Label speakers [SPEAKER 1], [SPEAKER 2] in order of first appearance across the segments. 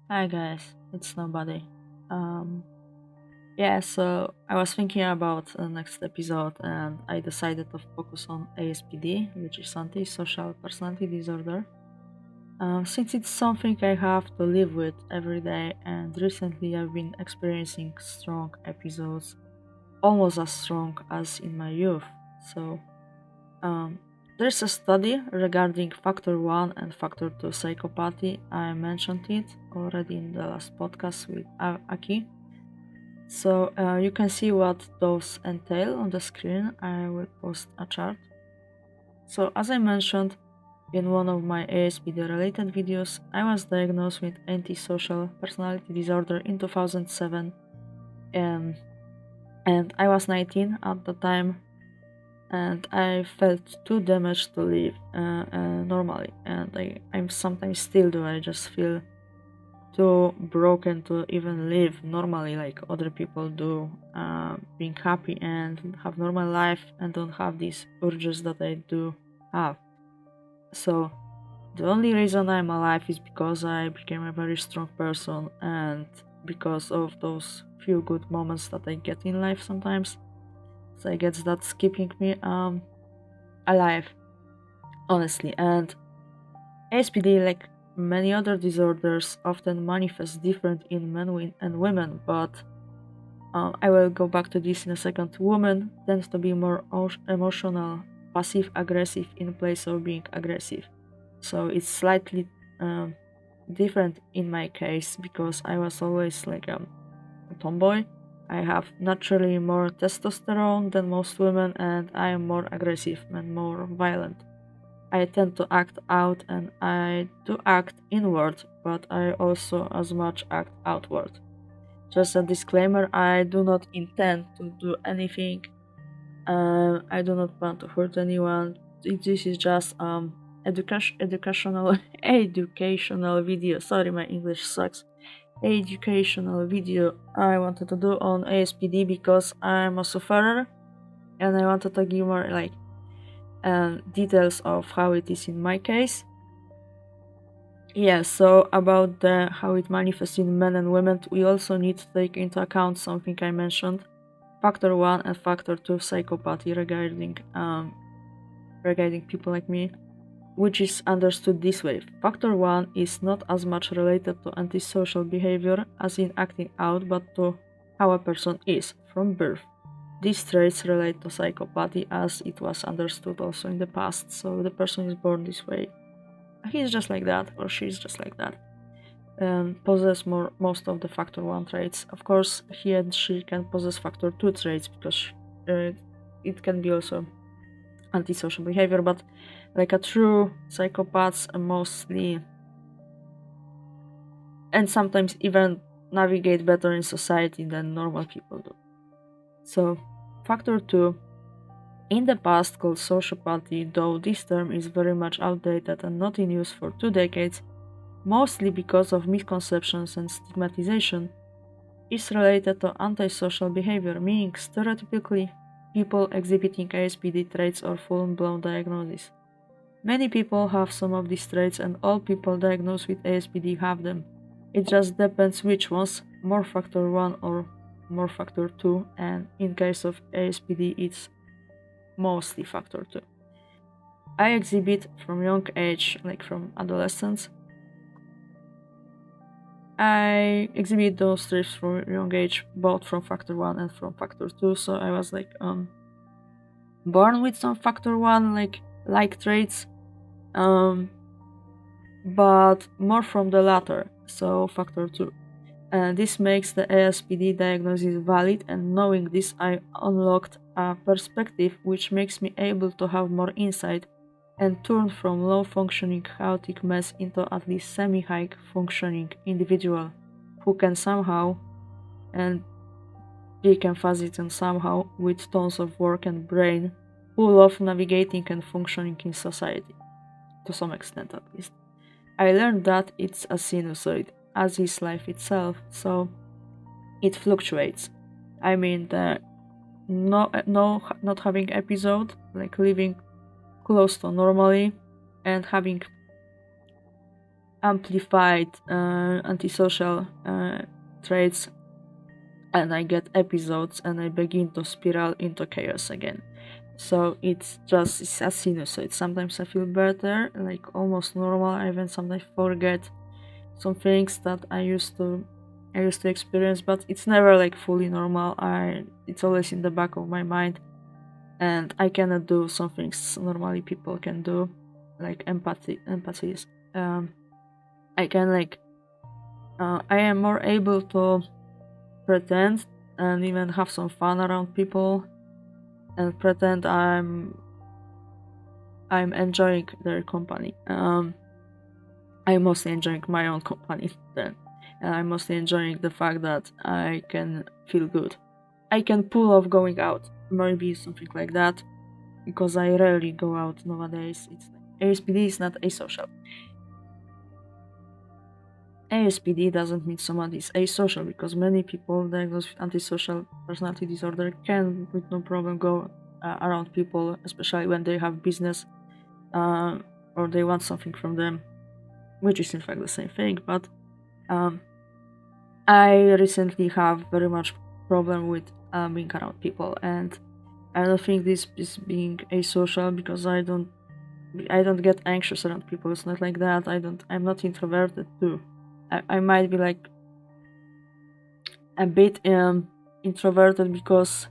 [SPEAKER 1] Hi guys, it's nobody. Um, yeah, so I was thinking about the next episode and I decided to focus on ASPD, which is antisocial personality disorder. Since it's something I have to live with every day, and recently I've been experiencing strong episodes, almost as strong as in my youth. So, um, there's a study regarding factor 1 and factor 2 psychopathy. I mentioned it already in the last podcast with Aki. So you can see what those entail on the screen. I will post a chart. So as I mentioned in one of my ASPD related videos, I was diagnosed with antisocial personality disorder in 2007, um, and I was 19 at the time, and I felt too damaged to live normally, and I'm sometimes still do. I just feel too broken to even live normally like other people do, being happy and have normal life and don't have these urges that I do have. So the only reason I'm alive is because I became a very strong person and because of those few good moments that I get in life sometimes. So I guess that's keeping me alive, honestly. And SPD, like many other disorders, often manifest different in men and women, but I will go back to this in a second. Women tend to be more emotional, passive aggressive in place of being aggressive. So it's slightly um, different in my case because I was always like a tomboy. I have naturally more testosterone than most women, and I am more aggressive and more violent. I tend to act out and I do act inward, but I also as much act outward. Just a disclaimer, I do not intend to do anything. I do not plan to hurt anyone. This is just educational educational video. Sorry, my English sucks. Educational video I wanted to do on ASPD because I'm a sufferer and I wanted to give more like details of how it is in my case. Yeah, so about how it manifests in men and women, we also need to take into account something I mentioned: factor 1 and factor 2 psychopathy regarding people like me, which is understood this way. Factor 1 is not as much related to antisocial behavior as in acting out, but to how a person is from birth. These traits relate to psychopathy as it was understood also in the past, so the person is born this way. He's just like that, or she's just like that, and possess most of the factor 1 traits. Of course, he and she can possess factor 2 traits because uh, it can be also antisocial behavior, but like a true psychopaths mostly and sometimes even navigate better in society than normal people do. So, factor 2 in the past called sociopathy, though this term is very much outdated and not in use for 2 decades, mostly because of misconceptions and stigmatization, is related to antisocial behavior, meaning stereotypically people exhibiting ASPD traits or full-blown diagnosis. Many people have some of these traits and all people diagnosed with ASPD have them. It just depends which ones, more factor 1 or more factor 2, and in case of ASPD it's mostly factor 2. I exhibit from young age, like from adolescence, I exhibit those traits from young age, both from factor 1 and from factor 2, so I was like born with some factor 1 like traits, um but more from the latter, so factor 2. And this makes the ASPD diagnosis valid, and knowing this I unlocked a perspective which makes me able to have more insight and turn from low functioning chaotic mess into at least semi-high functioning individual who can somehow, and big emphasis on somehow, with tons of work and brain, who love navigating and functioning in society, to some extent at least. I learned that it's a sinusoid, as is life itself, so it fluctuates. I mean, the not having episode, like living close to normally, and having amplified antisocial traits, and I get episodes and I begin to spiral into chaos again. So it's a sinusoid. Sometimes I feel better, like almost normal. I even sometimes forget some things that I used to experience, but it's never like fully normal. It's always in the back of my mind, and I cannot do some things normally people can do, like empathies. I can I am more able to pretend and even have some fun around people and pretend I'm enjoying their company. I'm mostly enjoying my own company then. And I'm mostly enjoying the fact that I can feel good. I can pull off going out, maybe something like that, because I rarely go out nowadays. It's like ASPD is not asocial. ASPD doesn't mean somebody is asocial, because many people diagnosed with antisocial personality disorder can, with no problem, go around people, especially when they have business or they want something from them, which is in fact the same thing. But I recently have very much problem with being around people, and I don't think this is being asocial, because I don't get anxious around people. It's not like that. I'm not introverted too. I might be like a bit introverted because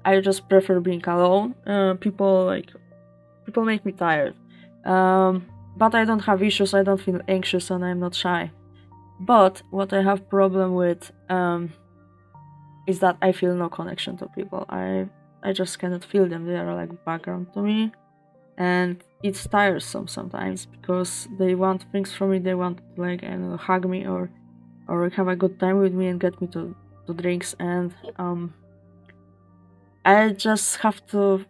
[SPEAKER 1] I just prefer being alone. People make me tired. But I don't have issues. I don't feel anxious, and I'm not shy. But what I have problem with is that I feel no connection to people. I just cannot feel them. They are like background to me, and it's tiresome sometimes because they want things from me. They want to, like, I don't know, hug me or have a good time with me and get me to drinks, and I just have to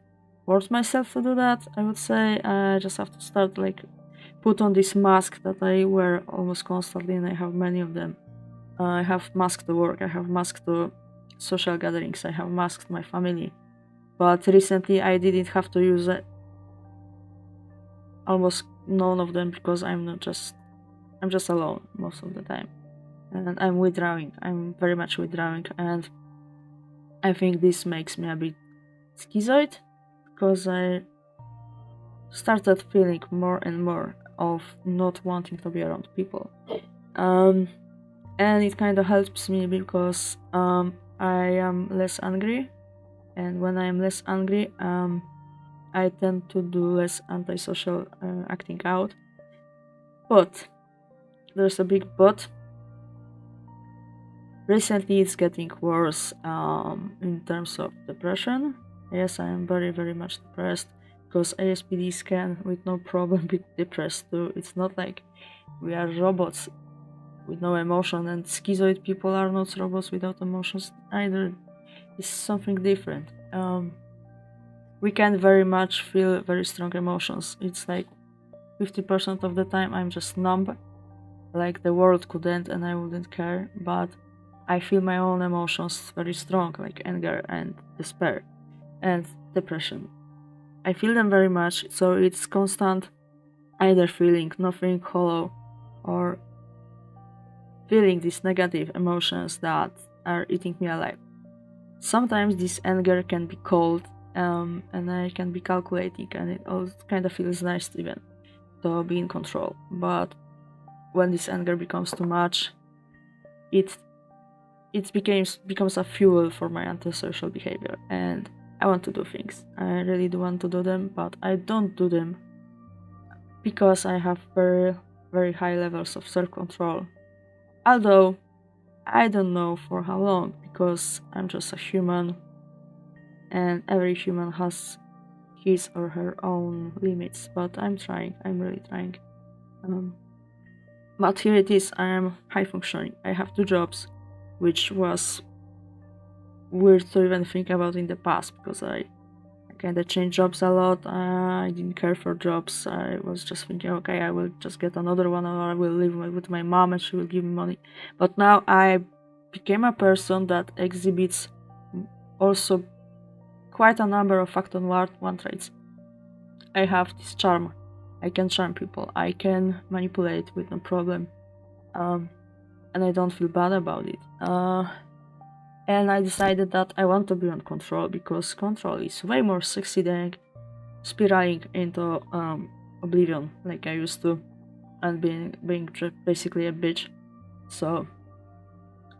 [SPEAKER 1] force myself to do that. I would say I just have to start like put on this mask that I wear almost constantly, and I have many of them. I have masked to work, I have masked to social gatherings, I have masked my family. But recently I didn't have to use it. Almost none of them, because I'm just alone most of the time. And I'm withdrawing. I'm very much withdrawing, and I think this makes me a bit schizoid, because I started feeling more and more of not wanting to be around people. And it kind of helps me because I am less angry, and when I am less angry, I tend to do less antisocial acting out. But there's a big but. Recently, it's getting worse in terms of depression. Yes, I am very, very much depressed, because ASPDs can, with no problem, be depressed too. It's not like we are robots with no emotion, and schizoid people are not robots without emotions either. It's something different. We can very much feel very strong emotions. It's like 50% of the time I'm just numb, like the world could end and I wouldn't care, but I feel my own emotions very strong, like anger and despair and depression. I feel them very much, so it's constant either feeling nothing, hollow, or feeling these negative emotions that are eating me alive. Sometimes this anger can be cold, and I can be calculating, and it all kind of feels nice even to be in control. But when this anger becomes too much, it becomes a fuel for my antisocial behavior, and I want to do things. I really do want to do them, but I don't do them because I have very, very high levels of self-control. Although I don't know for how long, because I'm just a human, and every human has his or her own limits. But I'm trying. I'm really trying. But here it is. I am high functioning. I have 2 jobs, which was weird to even think about in the past, because I kind of changed jobs a lot. I didn't care for jobs. I was just thinking, okay, I will just get another one, or I will live with my mom and she will give me money. But now I became a person that exhibits also quite a number of Facton 1 traits. I have this charm. I can charm people, I can manipulate with no problem, um, and I don't feel bad about it. And I decided that I want to be on control because control is way more sexy than spiraling into oblivion like I used to, and being basically a bitch. So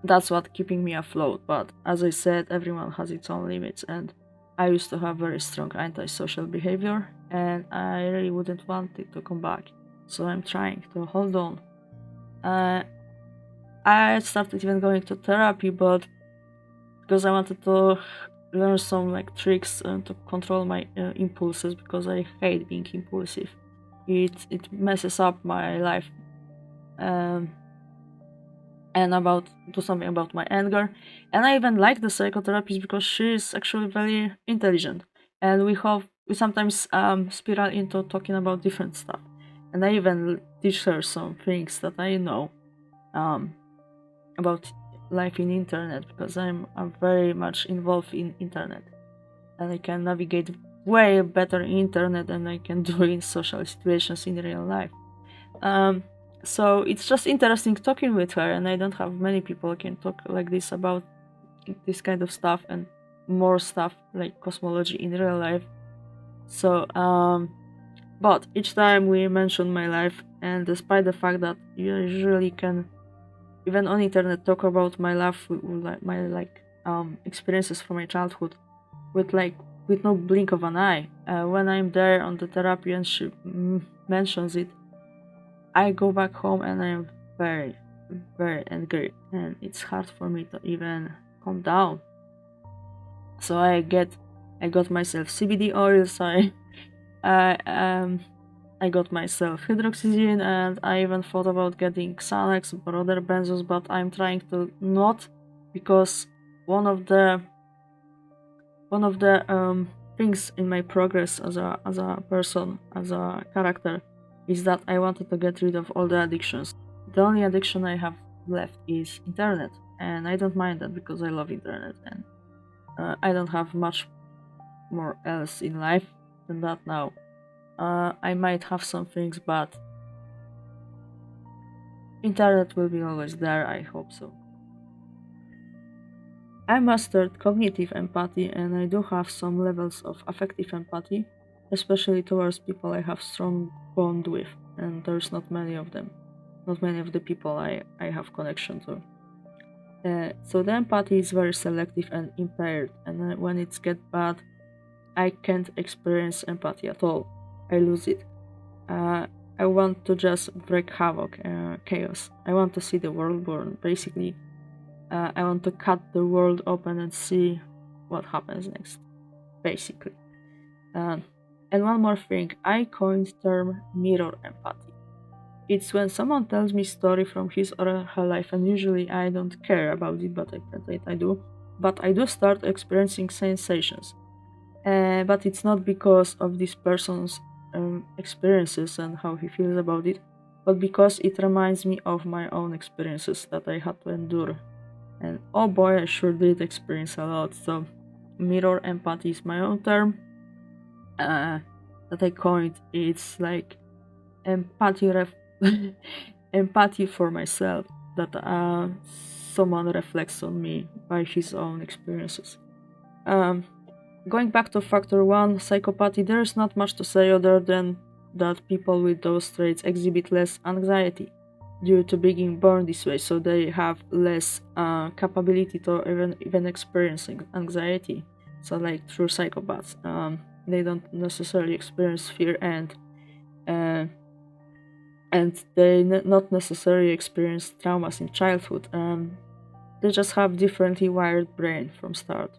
[SPEAKER 1] that's what keeping me afloat. But as I said, everyone has its own limits, and I used to have very strong antisocial behavior, and I really wouldn't want it to come back. So I'm trying to hold on. Uh, I started even going to therapy, but because I wanted to learn some like tricks to control my impulses, because I hate being impulsive. It messes up my life. Um, and about do something about my anger. And I even like the psychotherapist because she is actually very intelligent, and we sometimes spiral into talking about different stuff. And I even teach her some things that I know um, about life in internet, because I'm very much involved in internet, and I can navigate way better in internet than I can do in social situations in real life. Um, so it's just interesting talking with her, and I don't have many people who can talk like this about this kind of stuff and more stuff like cosmology in real life. So, but each time we mention my life, and despite the fact that you usually can even on internet talk about my life, my experiences from my childhood, with with no blink of an eye. When I'm there on the therapy and she mentions it, I go back home and I'm very, very angry, and it's hard for me to even calm down. So I got myself CBD oils. I I got myself hydroxyzine, and I even thought about getting Xanax or other benzos, but I'm trying to not, because one of the things in my progress as a person, as a character, is that I wanted to get rid of all the addictions. The only addiction I have left is internet, and I don't mind that because I love internet, and I don't have much more else in life than that now. I might have some things, but internet will be always there, I hope so. I mastered cognitive empathy, and I do have some levels of affective empathy, especially towards people I have strong bond with, and there's not many of them. Not many of the people I have connection to. So the empathy is very selective and impaired, and when it's get bad, I can't experience empathy at all. I lose it. Uh, I want to just break havoc, chaos. I want to see the world burn. Basically, I want to cut the world open and see what happens next. Basically, um, and one more thing, I coined term mirror empathy. It's when someone tells me story from his or her life, and usually I don't care about it, but I pretend I do. But I do start experiencing sensations. But it's not because of this person's experiences and how he feels about it, but because it reminds me of my own experiences that I had to endure. And oh boy, I sure did experience a lot. So, mirror empathy is my own term uh, that I coined. It's like empathy, empathy for myself, that someone reflects on me by his own experiences. Um, Going back to factor one, psychopathy, there is not much to say other than that people with those traits exhibit less anxiety due to being born this way, so they have less capability to even experiencing anxiety. So, like true psychopaths, they don't necessarily experience fear, uh, and they not necessarily experience traumas in childhood. They just have differently wired brain from start.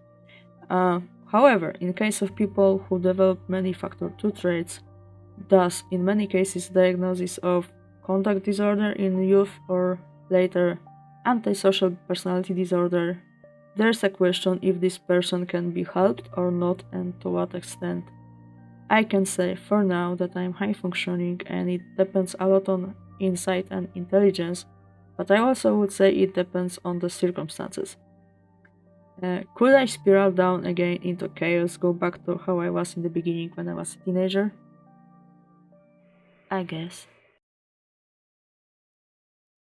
[SPEAKER 1] However, in case of people who develop many factor 2 traits, thus in many cases diagnosis of conduct disorder in youth or later antisocial personality disorder, there's a question if this person can be helped or not, and to what extent. I can say for now that I'm high functioning, and it depends a lot on insight and intelligence, but I also would say it depends on the circumstances. Could I spiral down again into chaos, go back to how I was in the beginning when I was a teenager? I guess.